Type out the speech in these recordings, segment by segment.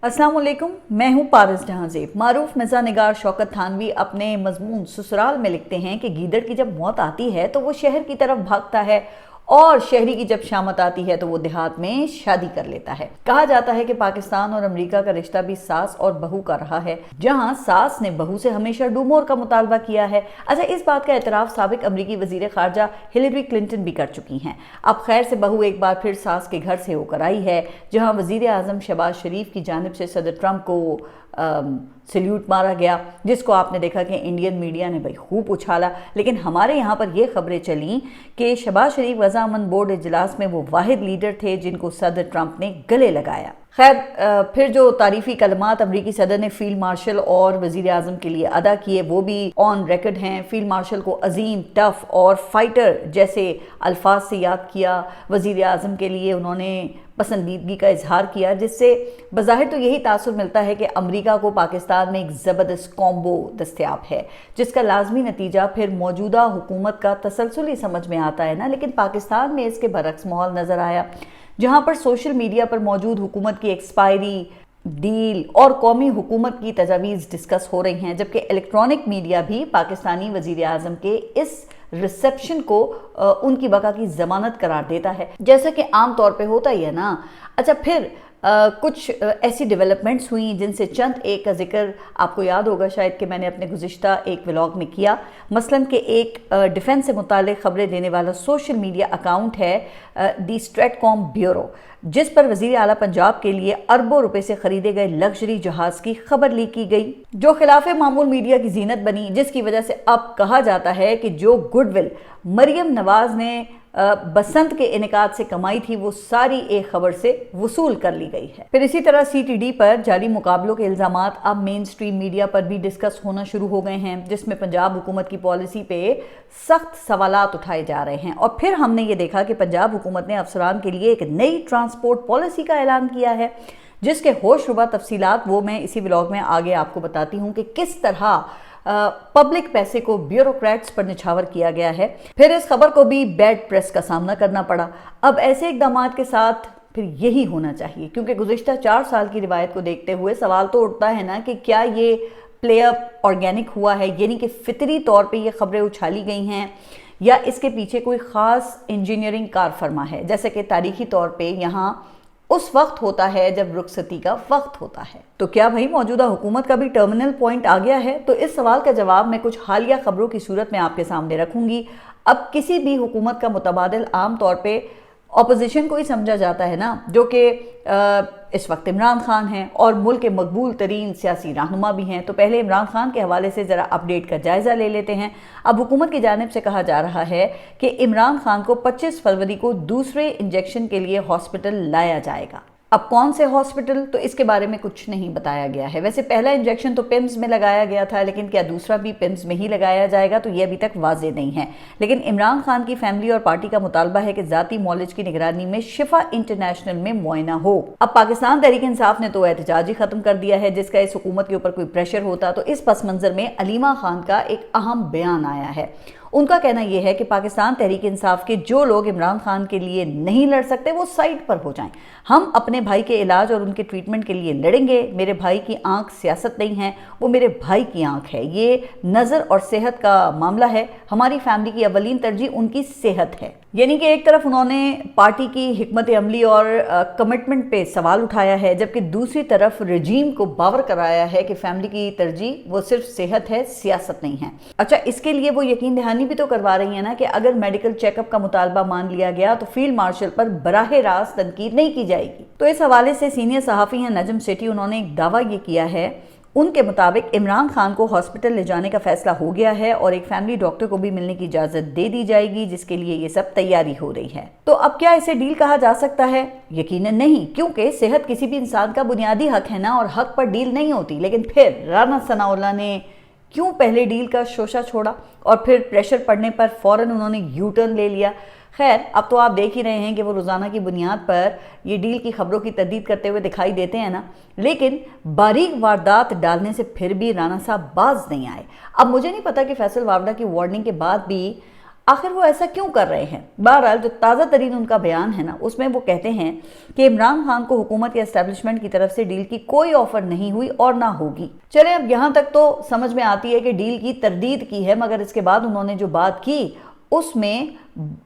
अस्सलाम वालेकुम, मैं हूँ पारस जहांज़ेब। मारूफ मिर्ज़ा निगार शौकत थानवी अपने मजमून ससुराल में लिखते हैं कि गीदड़ की जब मौत आती है तो वो शहर की तरफ भागता है और शहरी की जब शामत आती है तो वो देहात में शादी कर लेता है। कहा जाता है कि पाकिस्तान और अमेरिका का रिश्ता भी सास और बहू का रहा है, जहां सास ने बहू से हमेशा डूमोर का मुतालबा किया है। अच्छा, इस बात का एतराफ़ साबिक अमरीकी वज़ीर ख़ारजा हिलरी क्लिंटन भी कर चुकी हैं। अब खैर से बहू एक बार फिर सास के घर से होकर आई है, जहां वज़ीर आज़म शहबाज शरीफ की जानिब से सदर ट्रंप को सल्यूट मारा गया, जिसको आपने देखा कि इंडियन मीडिया ने भाई खूब उछाला। लेकिन हमारे यहाँ पर ये खबरें चली कि शहबाज शरीफ वज़ा अमन बोर्ड इजलास में वो वाहिद लीडर थे जिनको सदर ट्रंप ने गले लगाया। खैर, फिर जो तारीफ़ी कलमात अमरीकी सदर ने फील्ड मार्शल और वज़ीर आज़म के लिए अदा किए वो भी ऑन रिकॉर्ड हैं। फील्ड मार्शल को अजीम, टफ और फाइटर जैसे अल्फाज से याद किया। वज़ीर आज़म के लिए उन्होंने पसंदीदगी का इजहार किया, जिससे बज़ाहिर तो यही तासुर मिलता है कि अमेरिका को पाकिस्तान में एक ज़बरदस्त कॉम्बो दस्तयाब है, जिसका लाजमी नतीजा फिर मौजूदा हुकूमत का तसलसुल ही समझ में आता है ना। लेकिन पाकिस्तान में इसके बरक्स माहौल नज़र आया, जहाँ पर सोशल मीडिया पर मौजूद हुकूमत की एक्सपायरी, डील और कौमी हुकूमत की तजावीज़ डिस्कस हो रही हैं, जबकि इलेक्ट्रॉनिक मीडिया भी पाकिस्तानी वज़ीर आज़म के इस रिसेप्शन को उनकी बका की ज़मानत करार देता है, जैसा कि आम तौर पे होता ही है ना। अच्छा, फिर कुछ ऐसी डेवलपमेंट्स हुई जिनसे चंद एक का जिक्र आपको याद होगा शायद कि मैंने अपने गुज़िश्ता एक व्लॉग में किया। मसलन कि एक डिफेंस से मुताल्लिक़ खबरें देने वाला सोशल मीडिया अकाउंट है दी स्ट्रेटकॉम ब्यूरो, जिस पर वज़ीर आला पंजाब के लिए अरबों रुपए से खरीदे गए लग्जरी जहाज़ की खबर लीक की गई, जो खिलाफ मामूल मीडिया की जीनत बनी, जिसकी वजह से अब कहा जाता है कि जो गुडविल मरियम नवाज ने बसंत के इनेकाद से कमाई थी वो सारी एक खबर से वसूल कर ली गई है। फिर इसी तरह CTD पर जारी मुकाबलों के इल्ज़ामात अब मेन स्ट्रीम मीडिया पर भी डिस्कस होना शुरू हो गए हैं, जिसमें पंजाब हुकूमत की पॉलिसी पे सख्त सवालात उठाए जा रहे हैं। और फिर हमने ये देखा कि पंजाब हुकूमत ने अफसरान के लिए एक नई ट्रांसपोर्ट पॉलिसी का ऐलान किया है, जिसके होशरुबा तफसीलात वो मैं इसी व्लॉग में आगे आपको बताती हूँ कि किस तरह पब्लिक पैसे को ब्यूरोक्रेट्स पर निछावर किया गया है। फिर इस खबर को भी बैड प्रेस का सामना करना पड़ा। अब ऐसे इक़दामात के साथ फिर यही होना चाहिए, क्योंकि गुज़िश्ता 4 साल की रिवायत को देखते हुए सवाल तो उठता है ना कि क्या ये प्ले अप ऑर्गेनिक हुआ है, यानी कि फितरी तौर पे ये खबरें उछाली गई हैं, या इसके पीछे कोई ख़ास इंजीनियरिंग कारफरमा है, जैसे कि तारीखी तौर पे यहाँ उस वक्त होता है जब रुखसती का वक्त होता है। तो क्या भाई मौजूदा हुकूमत का भी टर्मिनल पॉइंट आ गया है? तो इस सवाल का जवाब मैं कुछ हालिया खबरों की सूरत में आपके सामने रखूंगी। अब किसी भी हुकूमत का मुतबादिल आम तौर पे अपोजिशन को ही समझा जाता है ना, जो कि इस वक्त इमरान खान हैं और मुल्क के मकबूल तरीन सियासी रहनुमा भी हैं। तो पहले इमरान खान के हवाले से ज़रा अपडेट का जायज़ा ले लेते हैं। अब हुकूमत की जानिब से कहा जा रहा है कि इमरान खान को 25 फरवरी को दूसरे इंजेक्शन के लिए हॉस्पिटल लाया जाएगा। अब कौन से हॉस्पिटल, तो इसके बारे में कुछ नहीं बताया गया है। वैसे पहला इंजेक्शन तो पिम्स में लगाया गया था, लेकिन क्या दूसरा भी पिम्स में ही लगाया जाएगा, तो ये अभी तक वाज़े नहीं है। लेकिन इमरान खान की फैमिली और पार्टी का मुतालबा है कि ज़ाती मौलिज की निगरानी में शिफा इंटरनेशनल में मुआयना हो। अब पाकिस्तान तहरीक इंसाफ ने तो एहतजाज ही ख़त्म कर दिया है, जिसका इस हुकूमत के ऊपर कोई प्रेशर होता तो इस पस मंज़र में अलीमा खान का एक अहम बयान आया है। उनका कहना यह है कि पाकिस्तान तहरीक इंसाफ के जो लोग इमरान खान के लिए नहीं लड़ सकते वो साइड पर हो जाएं। हम अपने भाई के इलाज और उनके ट्रीटमेंट के लिए लड़ेंगे। मेरे भाई की आंख सियासत नहीं है, वो मेरे भाई की आंख है। ये नज़र और सेहत का मामला है। हमारी फैमिली की अवलीन तरजीह उनकी सेहत है। यानी कि एक तरफ उन्होंने पार्टी की हिकमत अमली और कमिटमेंट पे सवाल उठाया है, जबकि दूसरी तरफ रजीम को बावर कराया है कि फैमिली की तरजीह वो सिर्फ सेहत है, सियासत नहीं है। अच्छा, इसके लिए वो यकीन दहानी भी तो करवा रही है ना कि अगर मेडिकल चेकअप का मुतालबा मान लिया गया तो फील्ड मार्शल पर बराह रास्त तनकीद नहीं की जाएगी। तो इस हवाले से सीनियर सहाफ़ी हैं नजम सेठी, उन्होंने एक दावा ये किया है, उनके मुताबिक इमरान खान को हॉस्पिटल ले जाने का फैसला हो गया है और एक फैमिली डॉक्टर को भी मिलने की इजाज़त दे दी जाएगी, जिसके लिए ये सब तैयारी हो रही है। तो अब क्या इसे डील कहा जा सकता है? यकीनन नहीं, क्योंकि सेहत किसी भी इंसान का बुनियादी हक है ना, और हक पर डील नहीं होती। लेकिन फिर राना सनाउल्लाह ने क्यों पहले डील का शोशा छोड़ा और फिर प्रेशर पड़ने पर फ़ौरन उन्होंने यू टर्न ले लिया? खैर, अब तो आप देख ही रहे हैं कि वो रोज़ाना की बुनियाद पर ये डील की खबरों की तरदीद करते हुए दिखाई देते हैं ना, लेकिन बारीक वारदात डालने से फिर भी राना साहब बाज नहीं आए। अब मुझे नहीं पता कि फैसल वावड़ा की वार्निंग के बाद भी آخر وہ ایسا کیوں کر رہے ہیں؟ بہرحال جو تازہ ترین ان کا بیان ہے نا، اس میں وہ کہتے ہیں کہ عمران خان کو حکومت یا اسٹیبلشمنٹ کی طرف سے ڈیل کی کوئی آفر نہیں ہوئی اور نہ ہوگی۔ چلیں اب یہاں تک تو سمجھ میں آتی ہے کہ ڈیل کی تردید کی ہے، مگر اس کے بعد انہوں نے جو بات کی اس میں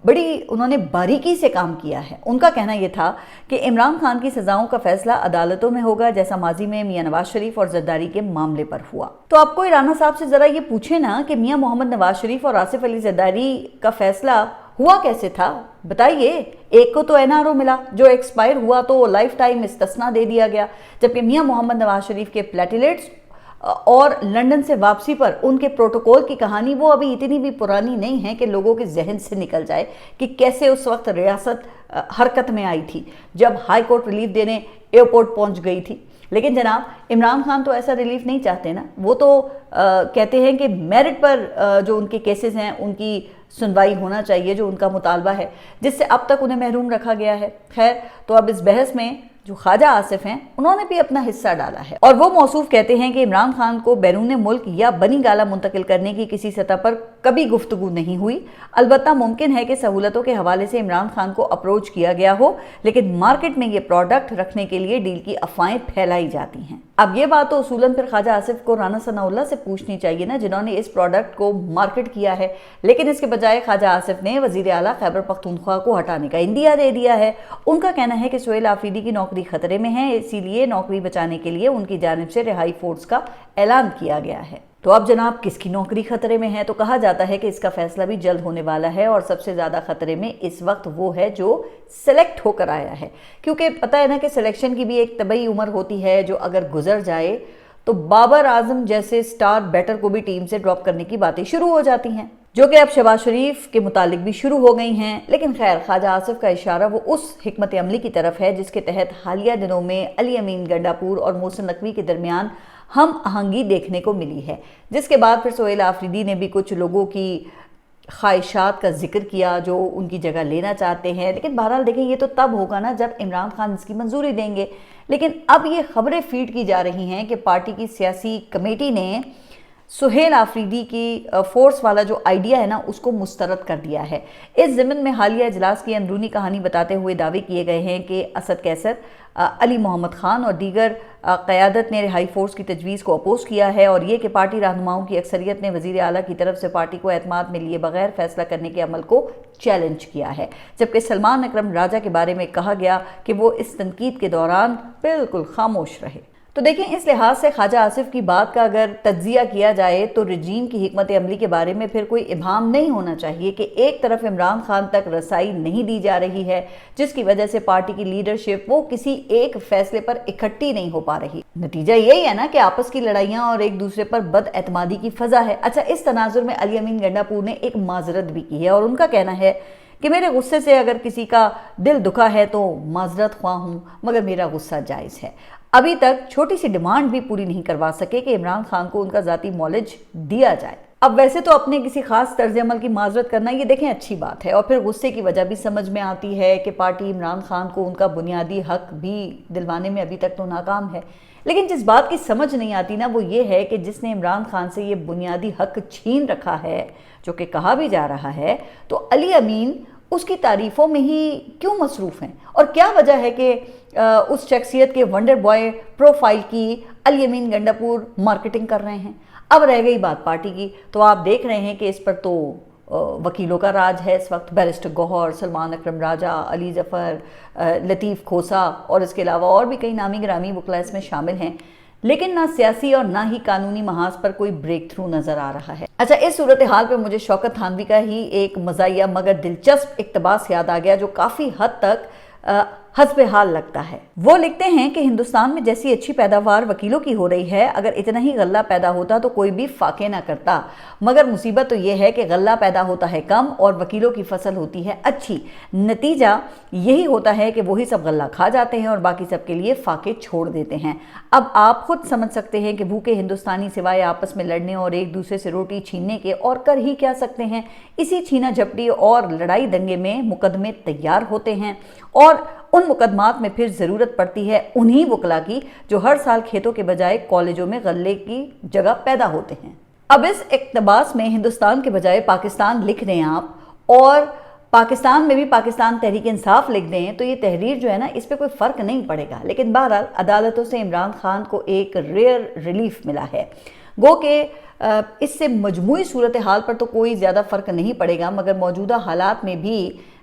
بڑی انہوں نے باریکی سے کام کیا ہے۔ ان کا کہنا یہ تھا کہ عمران خان کی سزاؤں کا فیصلہ عدالتوں میں ہوگا، جیسا ماضی میں میاں نواز شریف اور زرداری کے معاملے پر ہوا۔ تو آپ کوئی رانا صاحب سے ذرا یہ پوچھیں نا کہ میاں محمد نواز شریف اور آصف علی زرداری کا فیصلہ ہوا کیسے تھا؟ بتائیے۔ ایک کو تو NRO ملا جو ایکسپائر ہوا تو لائف ٹائم استثنا دے دیا گیا، جبکہ میاں محمد نواز شریف کے پلیٹلیٹس اور لنڈن سے واپسی پر ان کے پروٹوکول کی کہانی وہ ابھی اتنی بھی پرانی نہیں ہے کہ لوگوں کے ذہن سے نکل جائے کہ کیسے اس وقت ریاست حرکت میں آئی تھی جب ہائی کورٹ ریلیف دینے ایئرپورٹ پہنچ گئی تھی۔ لیکن جناب عمران خان تو ایسا ریلیف نہیں چاہتے نا، وہ تو کہتے ہیں کہ میرٹ پر جو ان کے کیسز ہیں ان کی سنوائی ہونا چاہیے، جو ان کا مطالبہ ہے، جس سے اب تک انہیں محروم رکھا گیا ہے۔ خیر، تو اب اس بحث میں جو خواجہ آصف ہیں انہوں نے بھی اپنا حصہ ڈالا ہے، اور وہ موصوف کہتے ہیں کہ عمران خان کو بیرون ملک یا بنی گالہ منتقل کرنے کی کسی سطح پر کبھی گفتگو نہیں ہوئی۔ البتہ ممکن ہے کہ سہولتوں کے حوالے سے عمران خان کو اپروچ کیا گیا ہو، لیکن مارکیٹ میں یہ پروڈکٹ رکھنے کے لیے ڈیل کی افواہیں پھیلائی جاتی ہیں۔ اب یہ بات تو اصولاً پھر خواجہ آصف کو رانا ثناء اللہ سے پوچھنی چاہیے نا، جنہوں نے اس پروڈکٹ کو مارکیٹ کیا ہے، لیکن اس کے بجائے خواجہ آصف نے وزیر اعلیٰ خیبر پختونخوا کو ہٹانے کا عندیہ دے دیا ہے۔ ان کا کہنا ہے کہ سہیل آفریدی کی نوکری خطرے میں ہے، اسی لیے نوکری بچانے کے لیے ان کی جانب سے رہائی فورس کا اعلان کیا گیا ہے۔ تو اب جناب کس کی نوکری خطرے میں ہے؟ تو کہا جاتا ہے کہ اس کا فیصلہ بھی جلد ہونے والا ہے، اور سب سے زیادہ خطرے میں اس وقت وہ ہے جو سلیکٹ ہو کر آیا ہے، کیونکہ پتہ ہے نا کہ سلیکشن کی بھی ایک طبعی عمر ہوتی ہے جو اگر گزر جائے تو بابر اعظم جیسے سٹار بیٹر کو بھی ٹیم سے ڈراپ کرنے کی باتیں شروع ہو جاتی ہیں، جو کہ اب شہباز شریف کے متعلق بھی شروع ہو گئی ہیں۔ لیکن خیر، خواجہ آصف کا اشارہ وہ اس حکمت عملی کی طرف ہے جس کے تحت حالیہ دنوں میں علی امین گنڈاپور اور محسن نقوی کے درمیان ہم آہنگی دیکھنے کو ملی ہے، جس کے بعد پھر سہیل آفریدی نے بھی کچھ لوگوں کی خواہشات کا ذکر کیا جو ان کی جگہ لینا چاہتے ہیں۔ لیکن بہرحال دیکھیں، یہ تو تب ہوگا نا جب عمران خان اس کی منظوری دیں گے۔ لیکن اب یہ خبریں فیڈ کی جا رہی ہیں کہ پارٹی کی سیاسی کمیٹی نے سہیل آفریدی کی فورس والا جو آئیڈیا ہے نا اس کو مسترد کر دیا ہے۔ اس ضمن میں حالیہ اجلاس کی اندرونی کہانی بتاتے ہوئے دعوے کیے گئے ہیں کہ اسد قیصر، علی محمد خان اور دیگر قیادت نے رہائی فورس کی تجویز کو اپوز کیا ہے، اور یہ کہ پارٹی رہنماؤں کی اکثریت نے وزیر اعلیٰ کی طرف سے پارٹی کو اعتماد میں لیے بغیر فیصلہ کرنے کے عمل کو چیلنج کیا ہے، جبکہ سلمان اکرم راجہ کے بارے میں کہا گیا کہ وہ اس تنقید کے دوران بالکل خاموش رہے۔ تو دیکھیں، اس لحاظ سے خواجہ آصف کی بات کا اگر تجزیہ کیا جائے تو رجیم کی حکمت عملی کے بارے میں پھر کوئی ابہام نہیں ہونا چاہیے کہ ایک طرف عمران خان تک رسائی نہیں دی جا رہی ہے، جس کی وجہ سے پارٹی کی لیڈرشپ وہ کسی ایک فیصلے پر اکٹھی نہیں ہو پا رہی۔ نتیجہ یہی ہے نا کہ آپس کی لڑائیاں اور ایک دوسرے پر بد اعتمادی کی فضا ہے۔ اچھا، اس تناظر میں علی امین گنڈاپور نے ایک معذرت بھی کی ہے، اور ان کا کہنا ہے کہ میرے غصے سے اگر کسی کا دل دکھا ہے تو معذرت خواہ ہوں، مگر میرا غصہ جائز ہے۔ ابھی تک چھوٹی سی ڈیمانڈ بھی پوری نہیں کروا سکے کہ عمران خان کو ان کا ذاتی معالج دیا جائے۔ اب ویسے تو اپنے کسی خاص طرز عمل کی معذرت کرنا یہ دیکھیں اچھی بات ہے، اور پھر غصے کی وجہ بھی سمجھ میں آتی ہے کہ پارٹی عمران خان کو ان کا بنیادی حق بھی دلوانے میں ابھی تک تو ناکام ہے۔ لیکن جس بات کی سمجھ نہیں آتی نا وہ یہ ہے کہ جس نے عمران خان سے یہ بنیادی حق چھین رکھا ہے، جو کہ کہا بھی جا رہا ہے، تو علی امین اس کی تعریفوں میں ہی کیوں مصروف ہیں؟ اور کیا وجہ ہے کہ اس شخصیت کے ونڈر بوائے پروفائل کی علی امین گنڈاپور مارکیٹنگ کر رہے ہیں؟ اب رہ گئی بات پارٹی کی، تو آپ دیکھ رہے ہیں کہ اس پر تو وکیلوں کا راج ہے اس وقت۔ بیرسٹر گوہر، سلمان اکرم راجہ، علی ظفر، لطیف کھوسا اور اس کے علاوہ اور بھی کئی نامی گرامی وکلاء اس میں شامل ہیں، لیکن نہ سیاسی اور نہ ہی قانونی محاذ پر کوئی بریک تھرو نظر آ رہا ہے۔ اچھا، اس صورتحال پہ مجھے شوکت تھانوی کا ہی ایک مزاحیہ مگر دلچسپ اقتباس یاد آ گیا جو کافی حد تک حسب حال لگتا ہے۔ وہ لکھتے ہیں کہ ہندوستان میں جیسی اچھی پیداوار وکیلوں کی ہو رہی ہے، اگر اتنا ہی غلہ پیدا ہوتا تو کوئی بھی فاقے نہ کرتا، مگر مصیبت تو یہ ہے کہ غلہ پیدا ہوتا ہے کم اور وکیلوں کی فصل ہوتی ہے اچھی۔ نتیجہ یہی ہوتا ہے کہ وہی سب غلہ کھا جاتے ہیں اور باقی سب کے لیے فاقے چھوڑ دیتے ہیں۔ اب آپ خود سمجھ سکتے ہیں کہ بھوکے ہندوستانی سوائے آپس میں لڑنے اور ایک دوسرے سے روٹی چھیننے کے اور کر ہی کیا سکتے ہیں۔ اسی چھینا جھپٹی اور لڑائی دنگے میں مقدمے تیار ہوتے ہیں، اور ان مقدمات میں پھر ضرورت پڑتی ہے انہی وکلا کی جو ہر سال کھیتوں کے بجائے کالجوں میں غلے کی جگہ پیدا ہوتے ہیں۔ اب اس اقتباس میں ہندوستان کے بجائے پاکستان لکھ رہے ہیں آپ، اور پاکستان میں بھی پاکستان تحریک انصاف لکھ دیں تو یہ تحریر جو ہے نا اس پہ کوئی فرق نہیں پڑے گا. لیکن بہرحال عدالتوں سے عمران خان کو ایک ریئر ریلیف ملا ہے. گو کہ اس سے مجموعی صورتحال پر تو کوئی زیادہ فرق نہیں پڑے گا، مگر موجودہ حالات میں بھی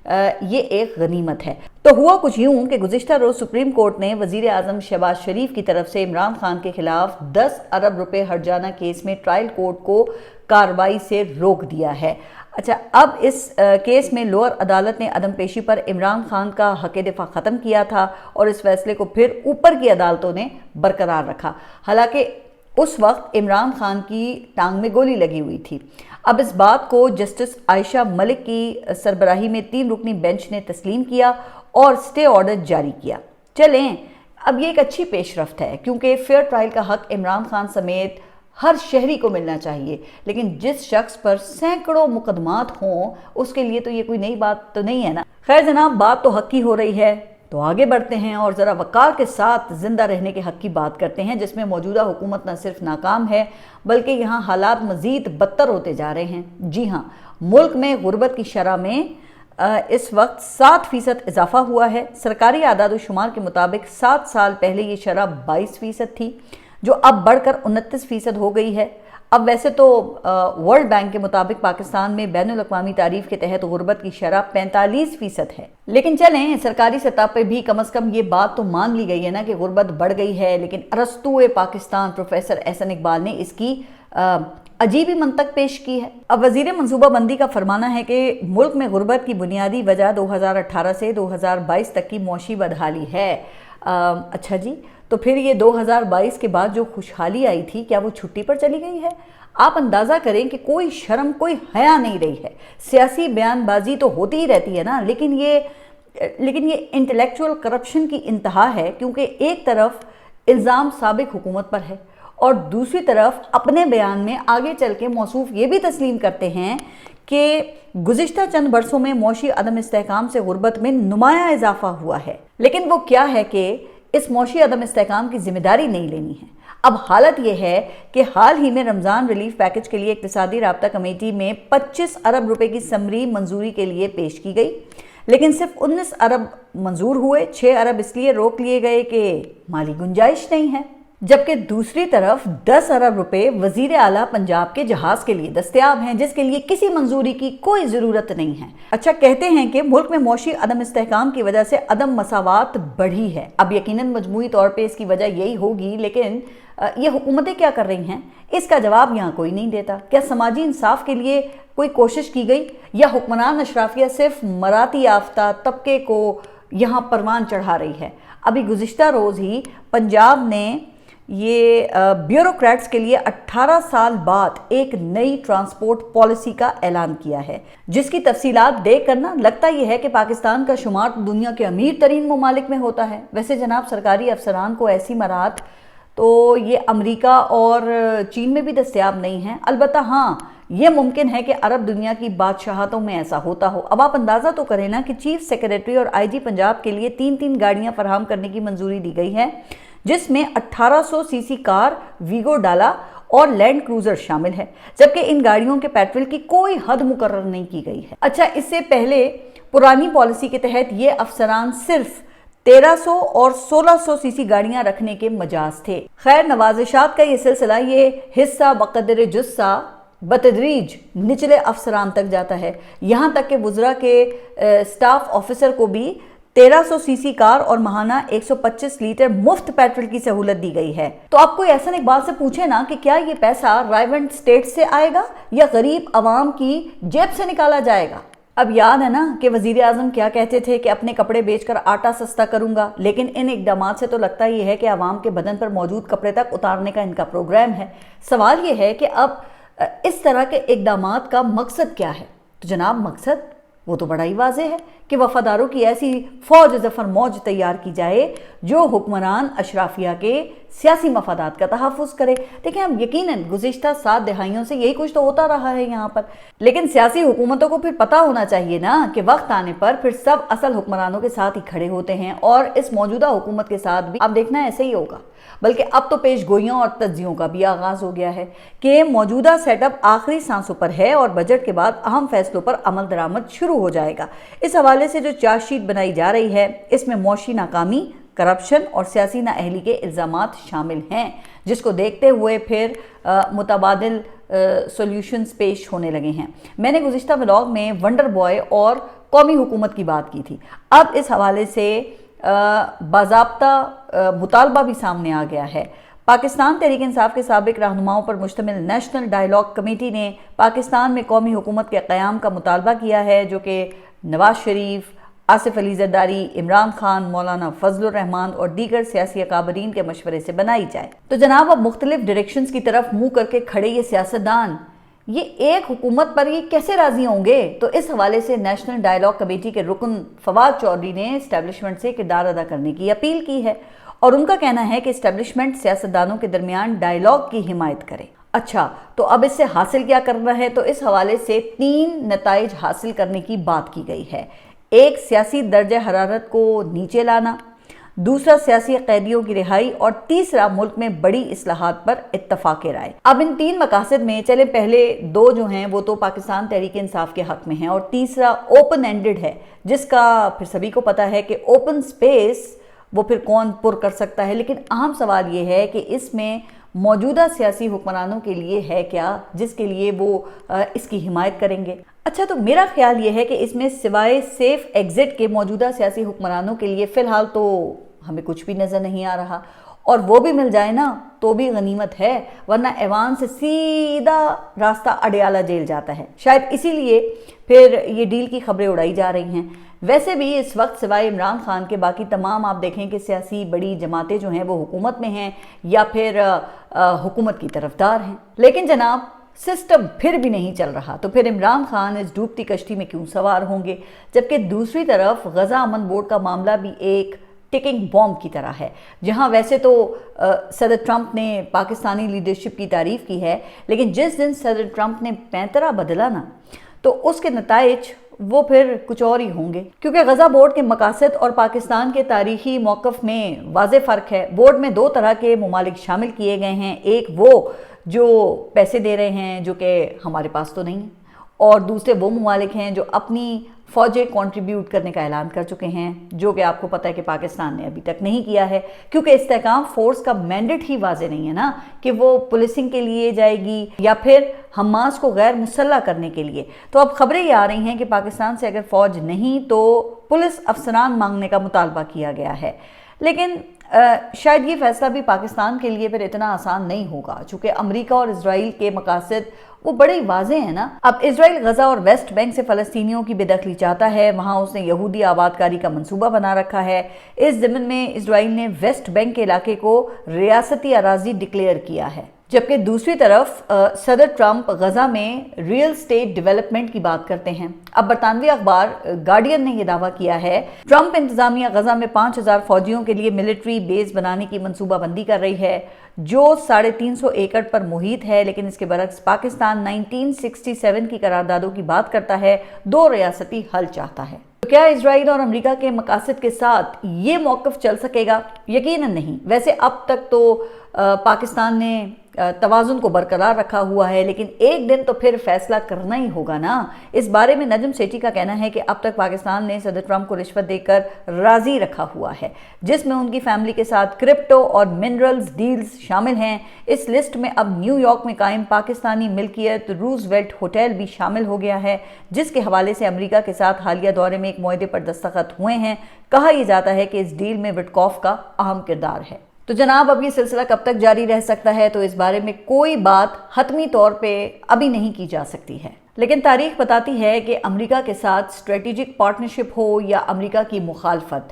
یہ ایک غنیمت ہے. تو ہوا کچھ یوں کہ گزشتہ روز سپریم کورٹ نے وزیر اعظم شہباز شریف کی طرف سے عمران خان کے خلاف 10 ارب روپے ہرجانہ کیس میں ٹرائل کورٹ کو کارروائی سے روک دیا ہے. اچھا، اب اس کیس میں لوور عدالت نے عدم پیشی پر عمران خان کا حق دفاع ختم کیا تھا اور اس فیصلے کو پھر اوپر کی عدالتوں نے برقرار رکھا، حالانکہ اس وقت عمران خان کی ٹانگ میں گولی لگی ہوئی تھی. اب اس بات کو جسٹس عائشہ ملک کی سربراہی میں 3 رکنی بینچ نے تسلیم کیا اور سٹے آرڈر جاری کیا. چلیں، اب یہ ایک اچھی پیش رفت ہے کیونکہ فیئر ٹرائل کا حق عمران خان سمیت ہر شہری کو ملنا چاہیے، لیکن جس شخص پر سینکڑوں مقدمات ہوں اس کے لیے تو یہ کوئی نئی بات تو نہیں ہے نا. خیر جناب، بات تو حق کی ہو رہی ہے تو آگے بڑھتے ہیں اور ذرا وقار کے ساتھ زندہ رہنے کے حق کی بات کرتے ہیں، جس میں موجودہ حکومت نہ صرف ناکام ہے بلکہ یہاں حالات مزید بدتر ہوتے جا رہے ہیں. جی ہاں، ملک میں غربت کی شرح میں اس وقت 7% اضافہ ہوا ہے. سرکاری اعداد و شمار کے مطابق 7 سال پہلے یہ شرح 22% تھی، جو اب بڑھ کر 29% ہو گئی ہے. اب ویسے تو ورلڈ بینک کے مطابق پاکستان میں بین الاقوامی تعریف کے تحت غربت کی شرح 45% ہے. لیکن چلیں، سرکاری سطح پہ بھی کم از کم یہ بات تو مان لی گئی ہے نا کہ غربت بڑھ گئی ہے، لیکن ارسطو پاکستان پروفیسر احسن اقبال نے اس کی عجیب ہی منطق پیش کی ہے. اب وزیر منصوبہ بندی کا فرمانا ہے کہ ملک میں غربت کی بنیادی وجہ 2018 سے 2022 تک کی معاشی بدحالی ہے. اچھا جی، تو پھر یہ 2022 کے بعد جو خوشحالی آئی تھی کیا وہ چھٹی پر چلی گئی ہے؟ آپ اندازہ کریں کہ کوئی شرم کوئی حیا نہیں رہی ہے. سیاسی بیان بازی تو ہوتی ہی رہتی ہے نا، لیکن یہ انٹلیکچوئل کرپشن کی انتہا ہے، کیونکہ ایک طرف الزام سابق حکومت پر ہے اور دوسری طرف اپنے بیان میں آگے چل کے موصوف یہ بھی تسلیم کرتے ہیں کہ گزشتہ چند برسوں میں معاشی عدم استحکام سے غربت میں نمایاں اضافہ ہوا ہے. لیکن وہ کیا ہے کہ اس معاشی عدم استحکام کی ذمہ داری نہیں لینی ہے. اب حالت یہ ہے کہ حال ہی میں رمضان ریلیف پیکج کے لیے اقتصادی رابطہ کمیٹی میں 25 ارب روپے کی سمری منظوری کے لیے پیش کی گئی، لیکن صرف 19 ارب منظور ہوئے. 6 ارب اس لیے روک لیے گئے کہ مالی گنجائش نہیں ہے، جبکہ دوسری طرف 10 ارب روپے وزیر اعلیٰ پنجاب کے جہاز کے لیے دستیاب ہیں، جس کے لیے کسی منظوری کی کوئی ضرورت نہیں ہے. اچھا، کہتے ہیں کہ ملک میں معاشی عدم استحکام کی وجہ سے عدم مساوات بڑھی ہے. اب یقیناً مجموعی طور پہ اس کی وجہ یہی ہوگی، لیکن یہ حکومتیں کیا کر رہی ہیں اس کا جواب یہاں کوئی نہیں دیتا. کیا سماجی انصاف کے لیے کوئی کوشش کی گئی یا حکمران اشرافیہ صرف مراتی یافتہ طبقے کو یہاں پروان چڑھا رہی ہے؟ ابھی گزشتہ روز ہی پنجاب نے یہ بیوروکریٹس کے لیے 18 سال بعد ایک نئی ٹرانسپورٹ پالیسی کا اعلان کیا ہے، جس کی تفصیلات دیکھ کر لگتا یہ ہے کہ پاکستان کا شمار دنیا کے امیر ترین ممالک میں ہوتا ہے. ویسے جناب، سرکاری افسران کو ایسی مراحت تو یہ امریکہ اور چین میں بھی دستیاب نہیں ہیں. البتہ ہاں، یہ ممکن ہے کہ عرب دنیا کی بادشاہتوں میں ایسا ہوتا ہو. اب آپ اندازہ تو کریں نا کہ چیف سیکریٹری اور آئی جی پنجاب کے لیے 3 گاڑیاں فراہم کرنے کی منظوری دی گئی ہے، جس میں 1800 سی سی کار ویگو ڈالا اور لینڈ کروزر شامل ہے، جبکہ ان گاڑیوں کے پیٹرول کی کوئی حد مقرر نہیں کی گئی ہے. اچھا، اس سے پہلے پرانی پالیسی کے تحت یہ افسران صرف 1300 اور 1600 سی سی گاڑیاں رکھنے کے مجاز تھے. خیر، نوازشات کا یہ سلسلہ یہ حصہ بقدر جثہ بتدریج نچلے افسران تک جاتا ہے، یہاں تک کہ وزراء کے سٹاف آفیسر کو بھی 1300 سی سی کار اور ماہانہ 125 لیٹر مفت پیٹرول کی سہولت دی گئی ہے. تو آپ کوئی احسن اقبال سے پوچھے نا کہ کیا یہ پیسہ رائیونٹ سٹیٹ سے آئے گا یا غریب عوام کی جیب سے نکالا جائے گا؟ اب یاد ہے نا کہ وزیر اعظم کیا کہتے تھے کہ اپنے کپڑے بیچ کر آٹا سستا کروں گا، لیکن ان اقدامات سے تو لگتا یہ ہے کہ عوام کے بدن پر موجود کپڑے تک اتارنے کا ان کا پروگرام ہے. سوال یہ ہے کہ اب اس طرح کے اقدامات کا مقصد کیا ہے؟ تو جناب، مقصد وہ تو بڑا ہی واضح ہے کہ وفاداروں کی ایسی فوج ظفر موج تیار کی جائے جو حکمران اشرافیہ کے सियासी मफादात का तहफ़्फ़ुज़ करे। देखिए, हम यकीनन गुज़िश्ता 7 दहाइयों से यही कुछ तो होता रहा है यहाँ पर, लेकिन सियासी हुकूमतों को फिर पता होना चाहिए ना कि वक्त आने पर फिर सब असल हुक्मरानों के साथ ही खड़े होते हैं, और इस मौजूदा हुकूमत के साथ भी आप देखना ऐसे ही होगा। बल्कि अब तो पेश गोइयों और तज्जियों का भी आगाज़ हो गया है कि मौजूदा सेटअप आखिरी सांसों पर है और बजट के बाद अहम फैसलों पर अमल दरामद शुरू हो जाएगा। इस हवाले से जो चार्जशीट बनाई जा रही है, इसमें मौशी नाकामी, करप्शन और सियासी नाअहली के इल्ज़ामात शामिल हैं, जिसको देखते हुए फिर मुतबादिल सॉल्यूशंस पेश होने लगे हैं। मैंने गुज़िश्ता व्लॉग में वंडर बॉय और कौमी हुकूमत की बात की थी। अब इस हवाले से बाज़ाब्ता मुतालबा भी सामने आ गया है। पाकिस्तान तहरीक इंसाफ के साबिक रहनुमाओं पर मुश्तमिल नेशनल डायलॉग कमेटी ने पाकिस्तान में कौमी हुकूमत के क़याम का मुतालबा किया है, जो कि नवाज शरीफ, आसिफ अली ज़रदारी, इमरान खान, मौलाना फजलुर रहमान और दीगर सियासी अकाबरीन के मशवरे से बनाई जाए। तो जनाब, अब मुख्तलिफ डायरेक्शंस की तरफ मुंह करके खड़े ये सियासतदान ये एक हुकूमत पर ये कैसे राजी होंगे? तो इस हवाले से नेशनल डायलॉग कमेटी के रुकन फवाद चौधरी ने इस्टेब्लिशमेंट से किरदार अदा करने की अपील की है, और उनका कहना है कि इस्टेब्लिशमेंट सियासतदानों के दरमियान डायलॉग की हिमायत करे। अच्छा, तो अब इससे हासिल क्या करना है? तो इस हवाले से 3 नताइज हासिल करने की बात की गई है। एक, सियासी दर्जे हरारत को नीचे लाना, दूसरा सियासी कैदियों की रिहाई, और तीसरा मुल्क में बड़ी इस्लाहात पर इत्तफाक राय। अब इन 3 मकासद में चले पहले 2 जो हैं वो तो पाकिस्तान तहरीक इंसाफ के हक में हैं, और तीसरा ओपन एंडेड है, जिसका फिर सभी को पता है कि ओपन स्पेस वो फिर कौन पुर कर सकता है। लेकिन अहम सवाल ये है कि इसमें मौजूदा सियासी हुक्मरानों के लिए है क्या, जिसके लिए वो इसकी हिमायत करेंगे। अच्छा, तो मेरा ख्याल ये है कि इसमें सिवाय सेफ एग्जिट के मौजूदा सियासी हुक्मरानों के लिए फ़िलहाल तो हमें कुछ भी नज़र नहीं आ रहा, और वो भी मिल जाए ना तो भी गनीमत है, वरना ऐवान से सीधा रास्ता अडयाला जेल जाता है। शायद इसीलिए फिर ये डील की खबरें उड़ाई जा रही हैं। वैसे भी इस वक्त सिवाय इमरान खान के बाकी तमाम आप देखें कि सियासी बड़ी जमातें जो हैं वो हुकूमत में हैं या फिर हुकूमत की तरफदार हैं। लेकिन जनाब, सिस्टम फिर भी नहीं चल रहा, तो फिर इमरान खान इस डूबती कश्ती में क्यों सवार होंगे? जबकि दूसरी तरफ गजा अमन बोर्ड का मामला भी एक टिकिंग बॉम्ब की तरह है, जहां वैसे तो सदर ट्रंप ने पाकिस्तानी लीडरशिप की तारीफ की है, लेकिन जिस दिन सदर ट्रंप ने पैंतरा बदला ना, तो उसके नताइज वो फिर कुछ और ही होंगे। क्योंकि गजा बोर्ड के मकासद और पाकिस्तान के तारीखी मौक़िफ़ में वाज़े फ़र्क है। बोर्ड में 2 तरह के ममालिक शामिल किए गए हैं, एक वो जो पैसे दे रहे हैं जो कि हमारे पास तो नहीं, और दूसरे वो ममालिक हैं जो अपनी फ़ौजें कंट्रीब्यूट करने का ऐलान कर चुके हैं, जो कि आपको पता है कि पाकिस्तान ने अभी तक नहीं किया है, क्योंकि इस्तेहकाम फोर्स का मैंडेट ही वाज़े नहीं है ना कि वो पुलिसिंग के लिए जाएगी या फिर हमास को गैर मुसल्लह करने के लिए। तो अब खबरें ये आ रही हैं कि पाकिस्तान से अगर फ़ौज नहीं तो पुलिस अफसरान मांगने का मुतालबा किया गया है। लेकिन शायद ये फैसला भी पाकिस्तान के लिए फिर इतना आसान नहीं होगा, चूँकि अमेरिका और इजराइल के मकासद वो बड़े वाज़े हैं ना। अब इजराइल गजा और वेस्ट बैंक से फ़लस्तीनियों की बेदखली चाहता है, वहाँ उसने यहूदी आबादकारी का मंसूबा बना रखा है। इस ज़मीन में इजराइल ने वेस्ट बैंक के इलाके को रियासती अराजी डिक्लेयर किया है, जबकि दूसरी तरफ सदर ट्रंप गजा में रियल स्टेट डेवलपमेंट की बात करते हैं। अब बरतानवी अखबार गार्डियन ने यह दावा किया है ट्रंप इंतजामिया गजा में 5000 फौजियों के लिए मिलिट्री बेस बनाने की मंसूबाबंदी कर रही है, जो 350 एकड़ पर मुहित है। लेकिन इसके बरक्स पाकिस्तान 1967 की करारदादों की बात करता है, 2 रियासती हल चाहता है। तो क्या इजराइल और अमेरिका के मकासद के साथ ये मौक़िफ़ चल सकेगा? यकीनन नहीं। वैसे अब तक तो पाकिस्तान ने तवाज़ुन को बरकरार रखा हुआ है, लेकिन एक दिन तो फिर फैसला करना ही होगा ना। इस बारे में नजम सेठी का कहना है कि अब तक पाकिस्तान ने सदर ट्रंप को रिश्वत देकर राज़ी रखा हुआ है, जिसमें उनकी फैमिली के साथ क्रिप्टो और मिनरल्स डील्स शामिल हैं। इस लिस्ट में अब न्यूयॉर्क में कायम पाकिस्तानी मिल्कियत रूजवेल्ट होटल भी शामिल हो गया है, जिसके हवाले से अमेरिका के साथ हालिया दौरे में एक मुआहदे पर दस्तखत हुए हैं। कहा यह जाता है कि इस डील में विटकॉफ का अहम किरदार है। तो जनाब, अब ये सिलसिला कब तक जारी रह सकता है, तो इस बारे में कोई बात हतमी तौर पे अभी नहीं की जा सकती है। लेकिन तारीख बताती है कि अमेरिका के साथ स्ट्रेटेजिक पार्टनरशिप हो या अमेरिका की मुखालफत,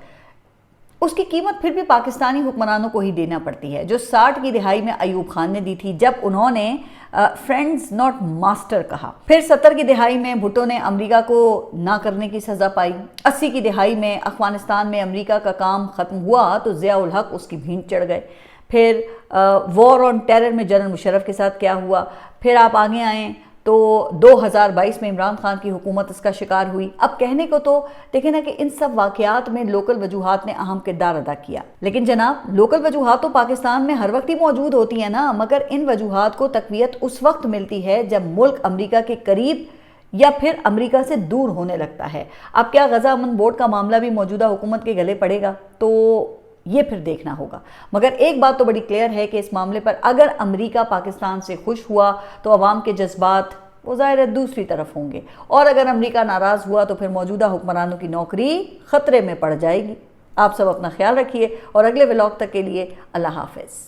उसकी कीमत फिर भी पाकिस्तानी हुक्मरानों को ही देना पड़ती है, जो 60 की दिहाई में अयूब खान ने दी थी, जब उन्होंने फ्रेंड्स नॉट मास्टर कहा। फिर 70 की दिहाई में भुट्टो ने अमेरिका को ना करने की सज़ा पाई। 80 की दिहाई में अफगानिस्तान में अमेरिका का काम ख़त्म हुआ तो ज़िया उल हक उसकी भींट चढ़ गए। پھر وار آن ٹیرر میں جنرل مشرف کے ساتھ کیا ہوا، پھر آپ آگے آئیں تو 2022 میں عمران خان کی حکومت اس کا شکار ہوئی۔ اب کہنے کو تو دیکھیں نا کہ ان سب واقعات میں لوکل وجوہات نے اہم کردار ادا کیا، لیکن جناب لوکل وجوہات تو پاکستان میں ہر وقت ہی موجود ہوتی ہیں نا، مگر ان وجوہات کو تقویت اس وقت ملتی ہے جب ملک امریکہ کے قریب یا پھر امریکہ سے دور ہونے لگتا ہے۔ اب کیا غزہ امن بورڈ کا معاملہ بھی موجودہ حکومت کے گلے پڑے گا؟ تو یہ پھر دیکھنا ہوگا، مگر ایک بات تو بڑی کلیئر ہے کہ اس معاملے پر اگر امریکہ پاکستان سے خوش ہوا تو عوام کے جذبات وہ ظاہر ہے دوسری طرف ہوں گے، اور اگر امریکہ ناراض ہوا تو پھر موجودہ حکمرانوں کی نوکری خطرے میں پڑ جائے گی۔ آپ سب اپنا خیال رکھیے اور اگلے ولاگ تک کے لیے اللہ حافظ۔